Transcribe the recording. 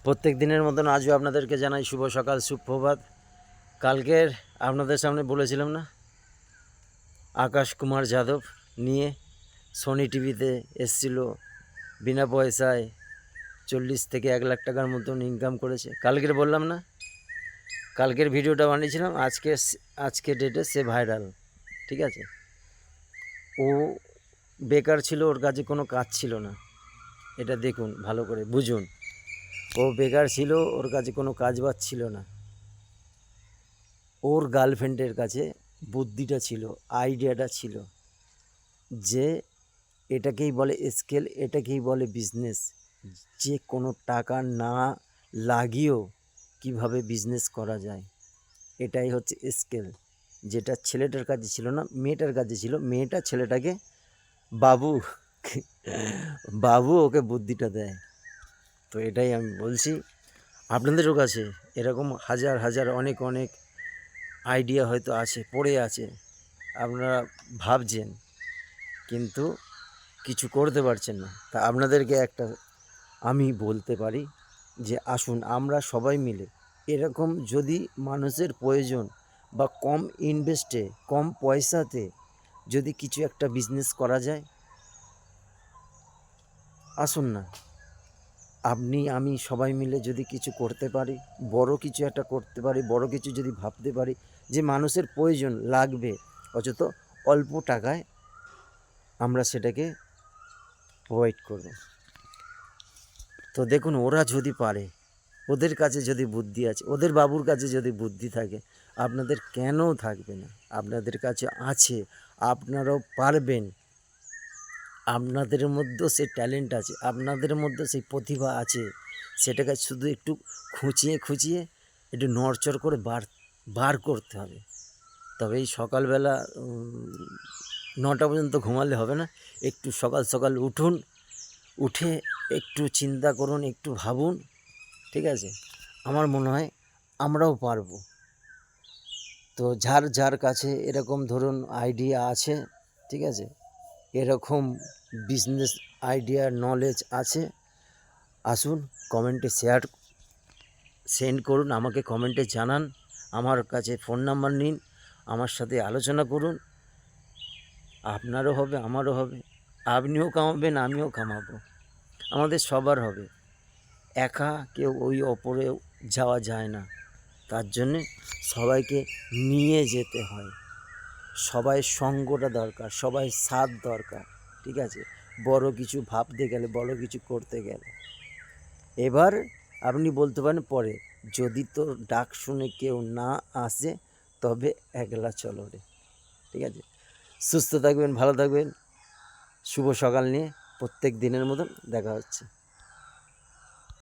প্রত্যেক দিনের মতন আজও আপনাদেরকে জানাই শুভ সকাল সুপ্রভাত। কালকের আপনাদের সামনে বলেছিলাম না, আকাশ কুমার যাদব নিয়ে সোনি টিভিতে এসছিল, বিনা পয়সায় 40 থেকে 1 লাখ টাকার মতন ইনকাম করেছে। কালকের বললাম না, কালকের ভিডিওটা বানিয়েছিলাম, আজকে ডেটে সে ভাইরাল। ঠিক আছে, ও বেকার ছিল, ওর কাছে কোনো কাজ ছিল না। এটা দেখুন, ভালো করে বুঝুন। ও বেকার ছিল, ওর কাছে কোনো কাজ বাজ ছিল না। ওর গার্লফ্রেন্ডের কাছে বুদ্ধিটা ছিল, আইডিয়াটা ছিল যে এটাকেই বলে স্কেল, এটাকেই বলে বিজনেস। যে কোনো টাকা না লাগিয়েও কিভাবে বিজনেস করা যায়, এটাই হচ্ছে স্কেল। যেটা ছেলেটার কাছে ছিল না, মেয়েটার কাছে ছিল। মেয়েটা ছেলেটাকে বাবু বাবু ওকে বুদ্ধিটা দেয়। তো এটাই আমি বলছি, আপনাদেরও কাছে এরকম হাজার হাজার অনেক অনেক আইডিয়া হয়তো আছে, পড়ে আছে, আপনারা ভাবছেন কিন্তু কিছু করতে পারছেন না। তা আপনাদেরকে একটা আমি বলতে পারি যে আসুন আমরা সবাই মিলে এরকম, যদি মানুষের প্রয়োজন বা কম ইনভেস্টে, কম পয়সাতে যদি কিছু একটা বিজনেস করা যায়, আসুন না আপনি আমি সবাই মিলে যদি কিছু করতে পারি, বড় কিছু একটা করতে পারি, বড় কিছু যদি ভাবতে পারি যে মানুষের প্রয়োজন লাগবে, অথচ অল্প টাকায় আমরা সেটাকে প্রোভাইড করব। তো দেখুন, ওরা যদি পারে, ওদের কাছে যদি বুদ্ধি আছে, ওদের বাবুর কাছে যদি বুদ্ধি থাকে, আপনাদের কেন থাকবে না? আপনাদের কাছে আছে, আপনারাও পারবেন। আপনাদের মধ্যেও সেই ট্যালেন্ট আছে, আপনাদের মধ্যে সেই প্রতিভা আছে। সেটাকে শুধু একটু খুঁচিয়ে খুঁচিয়ে একটু নড়চড় করে বার করতে হবে। তবে এই সকালবেলা 9টা পর্যন্ত ঘুমালে হবে না। একটু সকাল সকাল উঠুন, উঠে একটু চিন্তা করুন, একটু ভাবুন। ঠিক আছে, আমার মনে হয় আমরাও পারবো। তো যার যার কাছে এরকম ধরুন আইডিয়া আছে, ঠিক আছে, এরকম বিজনেস আইডিয়া নলেজ আছে, আসুন কমেন্টে সেন্ড করুন, আমাকে কমেন্টে জানান। আমার কাছে ফোন নাম্বার নিন, আমার সাথে আলোচনা করুন। আপনারও হবে, আমারও হবে, আপনিও কামাবেন, আমিও কামাবো, আমাদের সবার হবে। একা কেউ ওই ওপরে যাওয়া যায় না, তার জন্যে সবাইকে নিয়ে যেতে হয়। সবাই সঙ্গটা দরকার, সবাই সাথ দরকার। ঠিক আছে, বড় কিছু ভাবতে গেলে, বড় কিছু করতে গেলে। এবার আপনি বলতে পারেন পরে, যদি তোর ডাক শুনে কেউ না আসে তবে একলা চলো রে। ঠিক আছে, সুস্থ থাকবেন, ভালো থাকবেন। শুভ সকাল নিয়ে প্রত্যেক দিনের মতন দেখা হচ্ছে।